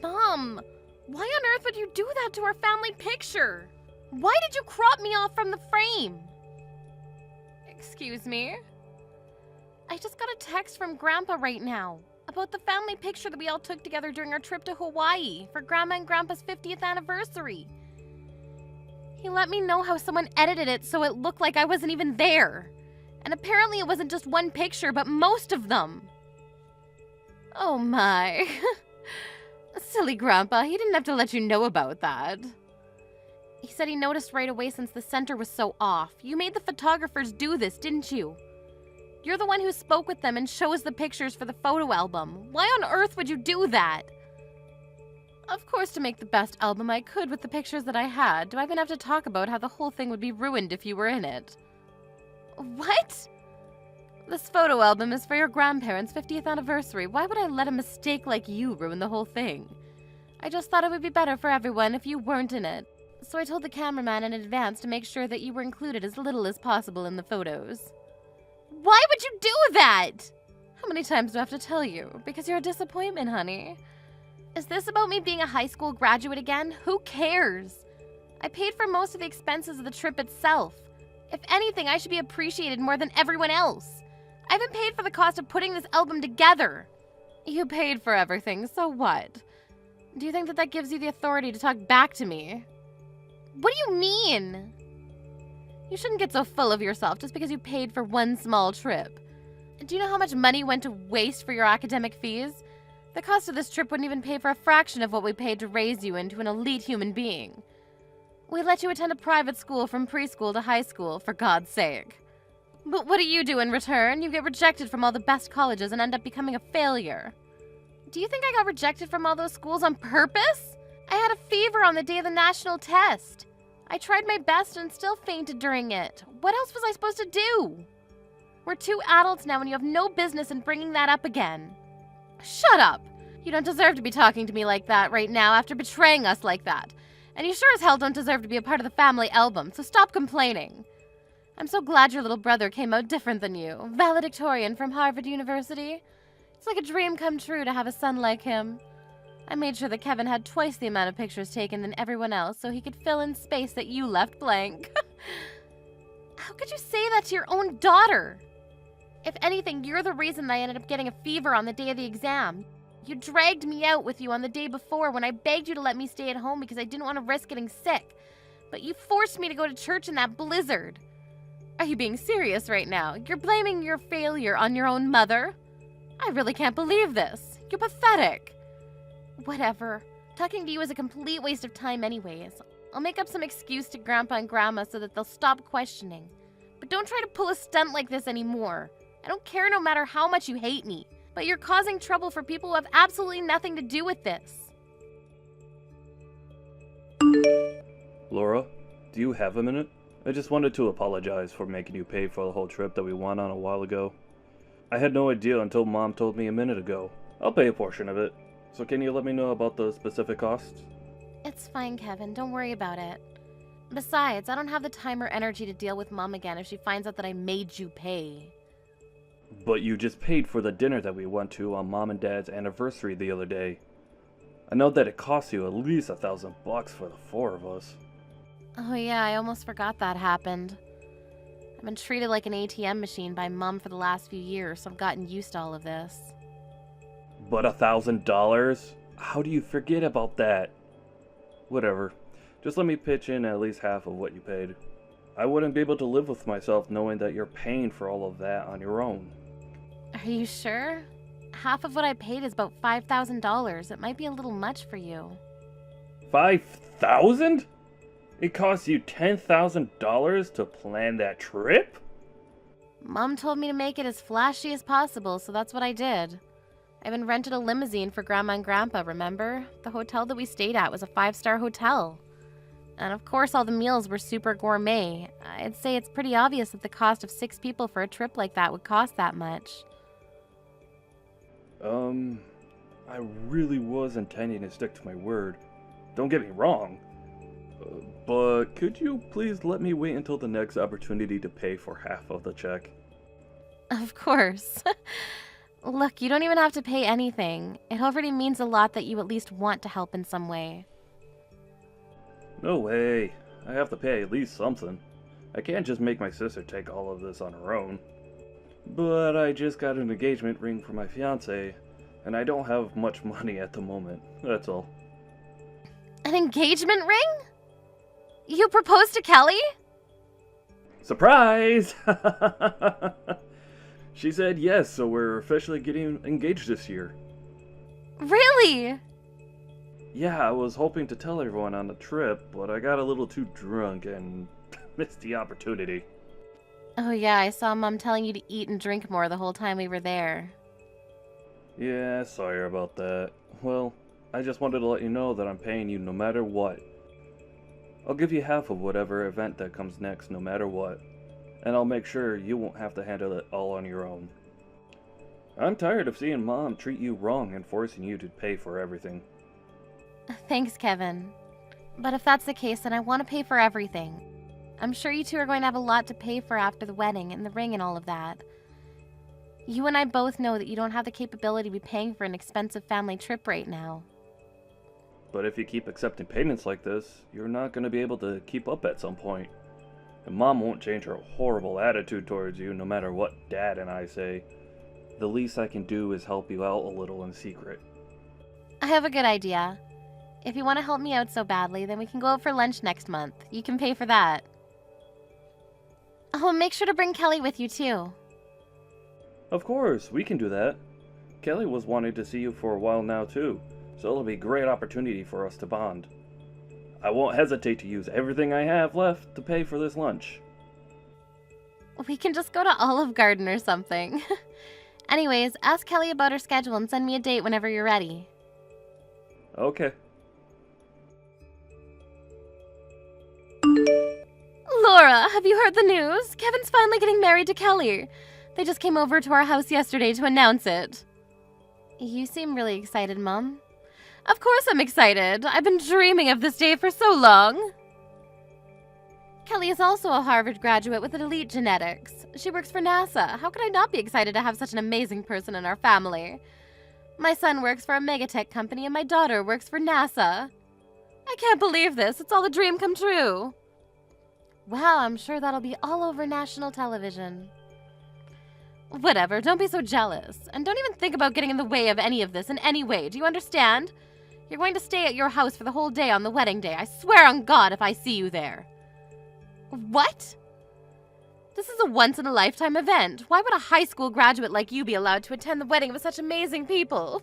Mom, why on earth would you do that to our family picture? Why did you crop me off from the frame? Excuse me? I just got a text from Grandpa right now about the family picture that we all took together during our trip to Hawaii for Grandma and Grandpa's 50th anniversary. He let me know how someone edited it so it looked like I wasn't even there. And apparently it wasn't just one picture, but most of them. Oh my. Silly Grandpa, he didn't have to let you know about that. He said he noticed right away since the center was so off. You made the photographers do this, didn't you? You're the one who spoke with them and shows the pictures for the photo album. Why on earth would you do that? Of course, to make the best album I could with the pictures that I had. Do I even have to talk about how the whole thing would be ruined if you were in it? What? This photo album is for your grandparents' 50th anniversary. Why would I let a mistake like you ruin the whole thing? I just thought it would be better for everyone if you weren't in it. So I told the cameraman in advance to make sure that you were included as little as possible in the photos. Why would you do that? How many times do I have to tell you? Because you're a disappointment, honey. Is this about me being a high school graduate again? Who cares? I paid for most of the expenses of the trip itself. If anything, I should be appreciated more than everyone else. I haven't paid for the cost of putting this album together. You paid for everything, so what? Do you think that gives you the authority to talk back to me? What do you mean? You shouldn't get so full of yourself just because you paid for one small trip. Do you know how much money went to waste for your academic fees? The cost of this trip wouldn't even pay for a fraction of what we paid to raise you into an elite human being. We let you attend a private school from preschool to high school, for God's sake. But what do you do in return? You get rejected from all the best colleges and end up becoming a failure. Do you think I got rejected from all those schools on purpose? I had a fever on the day of the national test. I tried my best and still fainted during it. What else was I supposed to do? We're 2 adults now and you have no business in bringing that up again. Shut up! You don't deserve to be talking to me like that right now after betraying us like that. And you sure as hell don't deserve to be a part of the family album, so stop complaining. I'm so glad your little brother came out different than you. Valedictorian from Harvard University. It's like a dream come true to have a son like him. I made sure that Kevin had twice the amount of pictures taken than everyone else so he could fill in space that you left blank. How could you say that to your own daughter? If anything, you're the reason that I ended up getting a fever on the day of the exam. You dragged me out with you on the day before when I begged you to let me stay at home because I didn't want to risk getting sick. But you forced me to go to church in that blizzard. Are you being serious right now? You're blaming your failure on your own mother? I really can't believe this. You're pathetic. Whatever. Talking to you is a complete waste of time anyways. I'll make up some excuse to Grandpa and Grandma so that they'll stop questioning. But don't try to pull a stunt like this anymore. I don't care no matter how much you hate me. But you're causing trouble for people who have absolutely nothing to do with this. Laura, do you have a minute? I just wanted to apologize for making you pay for the whole trip that we went on a while ago. I had no idea until Mom told me a minute ago. I'll pay a portion of it. So can you let me know about the specific costs? It's fine, Kevin. Don't worry about it. Besides, I don't have the time or energy to deal with Mom again if she finds out that I made you pay. But you just paid for the dinner that we went to on Mom and Dad's anniversary the other day. I know that it cost you at least $1,000 for the 4 of us. Oh yeah, I almost forgot that happened. I've been treated like an ATM machine by Mom for the last few years, so I've gotten used to all of this. But $1,000? How do you forget about that? Whatever. Just let me pitch in at least half of what you paid. I wouldn't be able to live with myself knowing that you're paying for all of that on your own. Are you sure? Half of what I paid is about $5,000. It might be a little much for you. $5,000? It cost you $10,000 to plan that trip? Mom told me to make it as flashy as possible, so that's what I did. I even rented a limousine for Grandma and Grandpa, remember? The hotel that we stayed at was a 5-star hotel. And of course all the meals were super gourmet. I'd say it's pretty obvious that the cost of 6 people for a trip like that would cost that much. I really was intending to stick to my word. Don't get me wrong. But could you please let me wait until the next opportunity to pay for half of the check? Of course. Look, you don't even have to pay anything. It already means a lot that you at least want to help in some way. No way. I have to pay at least something. I can't just make my sister take all of this on her own. But I just got an engagement ring for my fiancé, and I don't have much money at the moment. That's all. An engagement ring? You proposed to Kelly? Surprise! She said yes, so we're officially getting engaged this year. Really? Yeah, I was hoping to tell everyone on the trip, but I got a little too drunk and missed the opportunity. Oh yeah, I saw Mom telling you to eat and drink more the whole time we were there. Yeah, sorry about that. Well, I just wanted to let you know that I'm paying you no matter what. I'll give you half of whatever event that comes next no matter what. And I'll make sure you won't have to handle it all on your own. I'm tired of seeing Mom treat you wrong and forcing you to pay for everything. Thanks, Kevin. But if that's the case, then I want to pay for everything. I'm sure you two are going to have a lot to pay for after the wedding and the ring and all of that. You and I both know that you don't have the capability to be paying for an expensive family trip right now. But if you keep accepting payments like this, you're not going to be able to keep up at some point. And Mom won't change her horrible attitude towards you no matter what Dad and I say. The least I can do is help you out a little in secret. I have a good idea. If you want to help me out so badly, then we can go out for lunch next month. You can pay for that. Oh, and make sure to bring Kelly with you too. Of course, we can do that. Kelly was wanting to see you for a while now too, so it'll be a great opportunity for us to bond. I won't hesitate to use everything I have left to pay for this lunch. We can just go to Olive Garden or something. Anyways, ask Kelly about her schedule and send me a date whenever you're ready. Okay. Laura, have you heard the news? Kevin's finally getting married to Kelly. They just came over to our house yesterday to announce it. You seem really excited, Mom. Of course I'm excited. I've been dreaming of this day for so long. Kelly is also a Harvard graduate with elite genetics. She works for NASA. How could I not be excited to have such an amazing person in our family? My son works for a megatech company and my daughter works for NASA. I can't believe this. It's all a dream come true. Wow, I'm sure that'll be all over national television. Whatever, don't be so jealous. And don't even think about getting in the way of any of this in any way. Do you understand? You're going to stay at your house for the whole day on the wedding day. I swear on God if I see you there. What? This is a once-in-a-lifetime event. Why would a high school graduate like you be allowed to attend the wedding of such amazing people?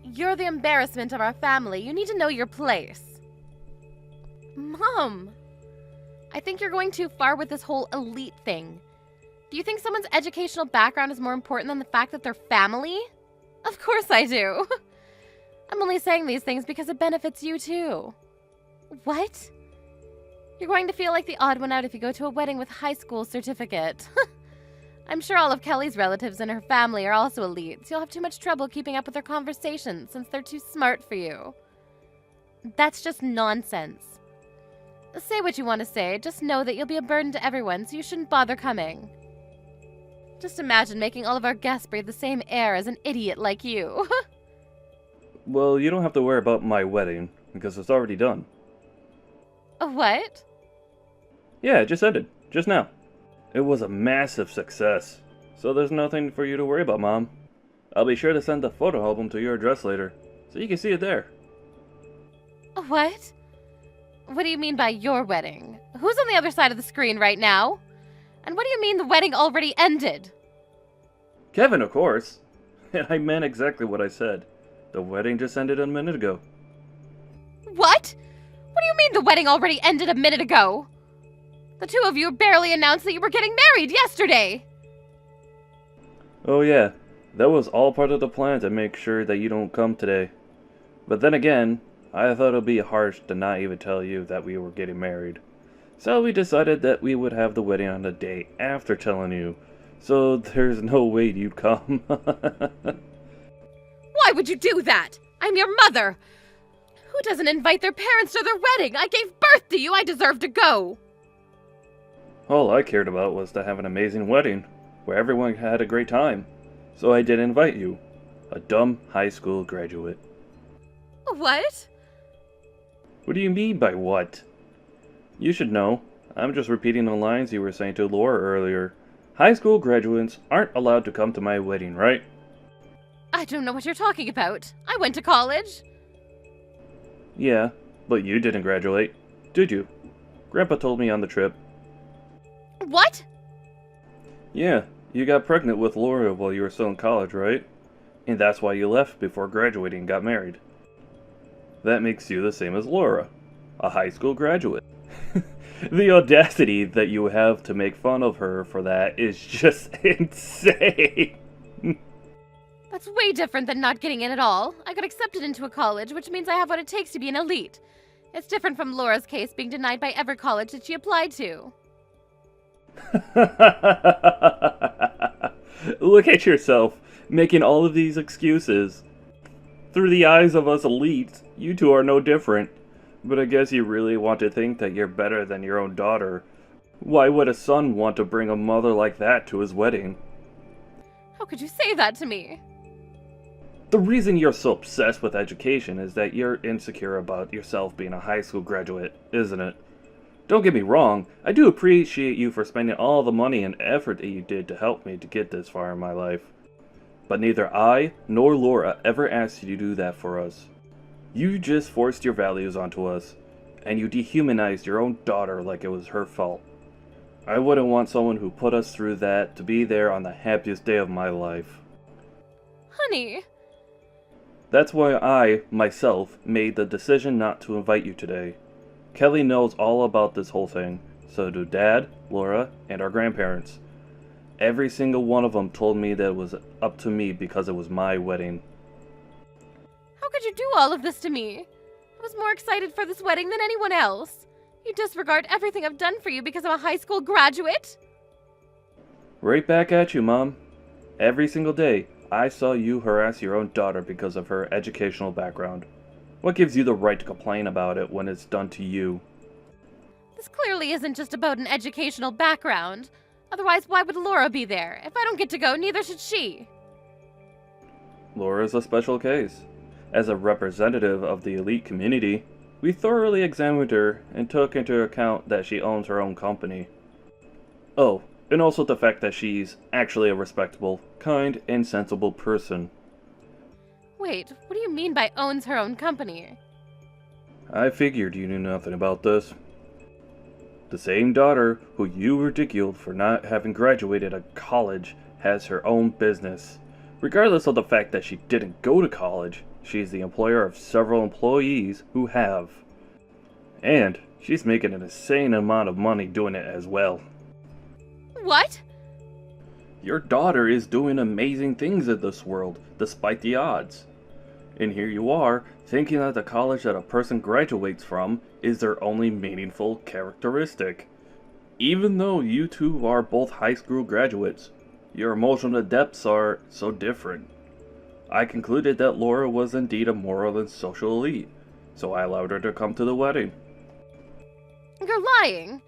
You're the embarrassment of our family. You need to know your place. Mom, I think you're going too far with this whole elite thing. Do you think someone's educational background is more important than the fact that they're family? Of course I do. I'm only saying these things because it benefits you too. What? You're going to feel like the odd one out if you go to a wedding with high school certificate. I'm sure all of Kelly's relatives and her family are also elites. You'll have too much trouble keeping up with their conversations since they're too smart for you. That's just nonsense. Say what you want to say, just know that you'll be a burden to everyone, so you shouldn't bother coming. Just imagine making all of our guests breathe the same air as an idiot like you. Well, you don't have to worry about my wedding, because it's already done. What? Yeah, it just ended. Just now. It was a massive success. So there's nothing for you to worry about, Mom. I'll be sure to send the photo album to your address later, so you can see it there. What? What do you mean by your wedding? Who's on the other side of the screen right now? And what do you mean the wedding already ended? Kevin, of course. And I meant exactly what I said. The wedding just ended a minute ago. What? What do you mean the wedding already ended a minute ago? The two of you barely announced that you were getting married yesterday. Oh yeah, that was all part of the plan to make sure that you don't come today. But then again, I thought it would be harsh to not even tell you that we were getting married. So we decided that we would have the wedding on the day after telling you. So there's no way you'd come. Why would you do that? I'm your mother. Who doesn't invite their parents to their wedding? I gave birth to you. I deserve to go. All I cared about was to have an amazing wedding, where everyone had a great time. So I didn't invite you. A dumb high school graduate. What? What do you mean by what? You should know. I'm just repeating the lines you were saying to Laura earlier. High school graduates aren't allowed to come to my wedding, right? I don't know what you're talking about. I went to college. Yeah, but you didn't graduate, did you? Grandpa told me on the trip. What? Yeah, you got pregnant with Laura while you were still in college, right? And that's why you left before graduating and got married. That makes you the same as Laura, a high school graduate. The audacity that you have to make fun of her for that is just insane. That's way different than not getting in at all. I got accepted into a college, which means I have what it takes to be an elite. It's different from Laura's case being denied by every college that she applied to. Look at yourself, making all of these excuses. Through the eyes of us elites, you two are no different. But I guess you really want to think that you're better than your own daughter. Why would a son want to bring a mother like that to his wedding? How could you say that to me? The reason you're so obsessed with education is that you're insecure about yourself being a high school graduate, isn't it? Don't get me wrong, I do appreciate you for spending all the money and effort that you did to help me to get this far in my life. But neither I nor Laura ever asked you to do that for us. You just forced your values onto us, and you dehumanized your own daughter like it was her fault. I wouldn't want someone who put us through that to be there on the happiest day of my life. Honey. That's why I, myself, made the decision not to invite you today. Kelly knows all about this whole thing, so do Dad, Laura, and our grandparents. Every single one of them told me that it was up to me because it was my wedding. How could you do all of this to me? I was more excited for this wedding than anyone else. You disregard everything I've done for you because I'm a high school graduate? Right back at you, Mom. Every single day, I saw you harass your own daughter because of her educational background. What gives you the right to complain about it when it's done to you? This clearly isn't just about an educational background. Otherwise, why would Laura be there? If I don't get to go, neither should she. Laura's a special case. As a representative of the elite community, we thoroughly examined her and took into account that she owns her own company. Oh, and also the fact that she's actually a respectable, kind, and sensible person. Wait, what do you mean by owns her own company? I figured you knew nothing about this. The same daughter who you ridiculed for not having graduated a college has her own business. Regardless of the fact that she didn't go to college, she's the employer of several employees who have. And she's making an insane amount of money doing it as well. What? Your daughter is doing amazing things in this world, despite the odds. And here you are, thinking that the college that a person graduates from is their only meaningful characteristic. Even though you two are both high school graduates, your emotional depths are so different. I concluded that Laura was indeed a moral and social elite, so I allowed her to come to the wedding. You're lying.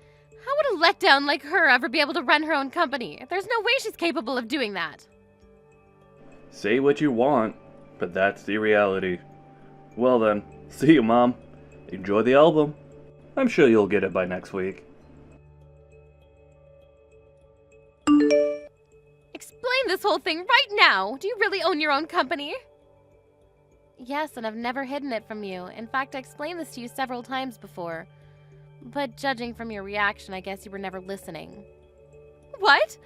How would a letdown like her ever be able to run her own company? There's no way she's capable of doing that. Say what you want, but that's the reality. Well then, see you, Mom. Enjoy the album. I'm sure you'll get it by next week. Explain this whole thing right now. Do you really own your own company? Yes, and I've never hidden it from you. In fact, I explained this to you several times before. But judging from your reaction, I guess you were never listening. What?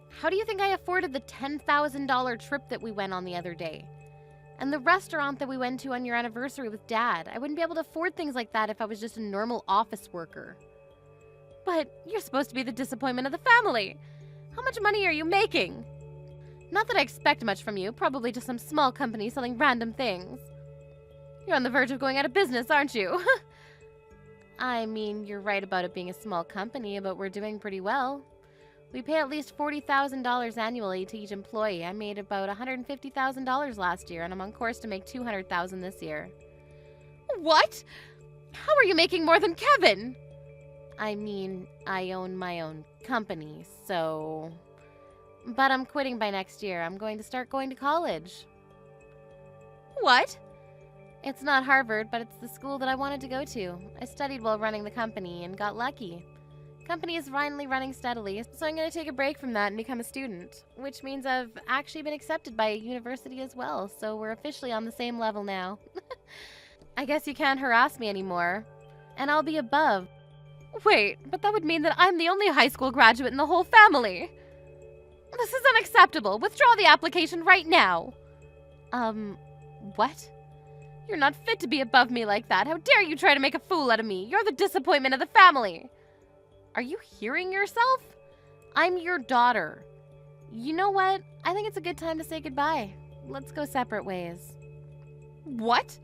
How do you think I afforded the $10,000 trip that we went on the other day? And the restaurant that we went to on your anniversary with Dad? I wouldn't be able to afford things like that if I was just a normal office worker. But you're supposed to be the disappointment of the family. How much money are you making? Not that I expect much from you, probably just some small company selling random things. You're on the verge of going out of business, aren't you? I mean, you're right about it being a small company, but we're doing pretty well. We pay at least $40,000 annually to each employee. I made about $150,000 last year, and I'm on course to make $200,000 this year. What? How are you making more than Kevin? I mean, I own my own company, so But I'm quitting by next year. I'm going to start going to college. What? It's not Harvard, but it's the school that I wanted to go to. I studied while running the company and got lucky. Company is finally running steadily, so I'm going to take a break from that and become a student, which means I've actually been accepted by a university as well, so we're officially on the same level now. I guess you can't harass me anymore, and I'll be above. Wait, but that would mean that I'm the only high school graduate in the whole family. This is unacceptable. Withdraw the application right now. What? You're not fit to be above me like that. How dare you try to make a fool out of me? You're the disappointment of the family. Are you hearing yourself? I'm your daughter. You know what? I think it's a good time to say goodbye. Let's go separate ways. What?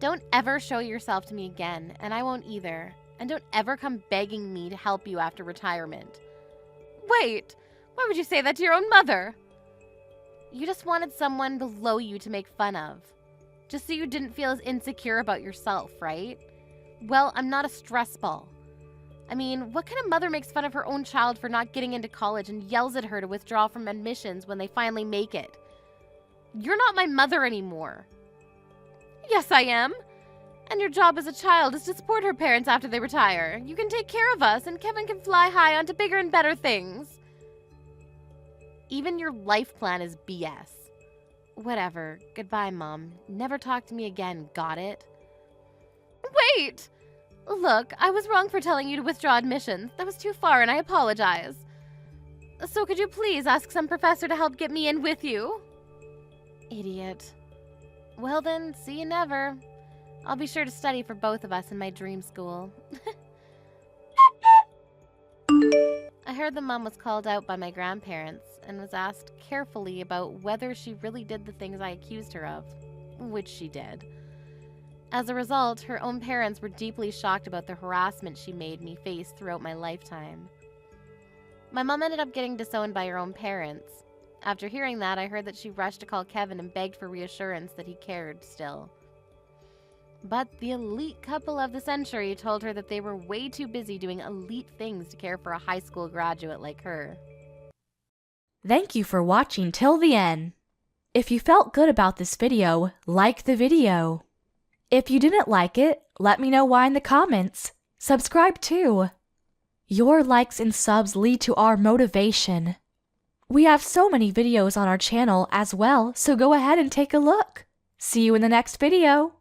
Don't ever show yourself to me again, and I won't either. And don't ever come begging me to help you after retirement. Wait, why would you say that to your own mother? You just wanted someone below you to make fun of. Just so you didn't feel as insecure about yourself, right? Well, I'm not a stress ball. I mean, what kind of mother makes fun of her own child for not getting into college and yells at her to withdraw from admissions when they finally make it? You're not my mother anymore. Yes, I am. And your job as a child is to support her parents after they retire. You can take care of us, and Kevin can fly high onto bigger and better things. Even your life plan is BS. Whatever. Goodbye, Mom. Never talk to me again, got it? Wait! Look, I was wrong for telling you to withdraw admissions. That was too far, and I apologize. So could you please ask some professor to help get me in with you? Idiot. Well then, see you never. I'll be sure to study for both of us in my dream school. I heard the mom was called out by my grandparents and was asked carefully about whether she really did the things I accused her of, which she did. As a result, her own parents were deeply shocked about the harassment she made me face throughout my lifetime. My mom ended up getting disowned by her own parents. After hearing that, I heard that she rushed to call Kevin and begged for reassurance that he cared still. But the elite couple of the century told her that they were way too busy doing elite things to care for a high school graduate like her. Thank you for watching till the end. If you felt good about this video, like the video. If you didn't like it, let me know why in the comments. Subscribe too. Your likes and subs lead to our motivation. We have so many videos on our channel as well, so go ahead and take a look. See you in the next video.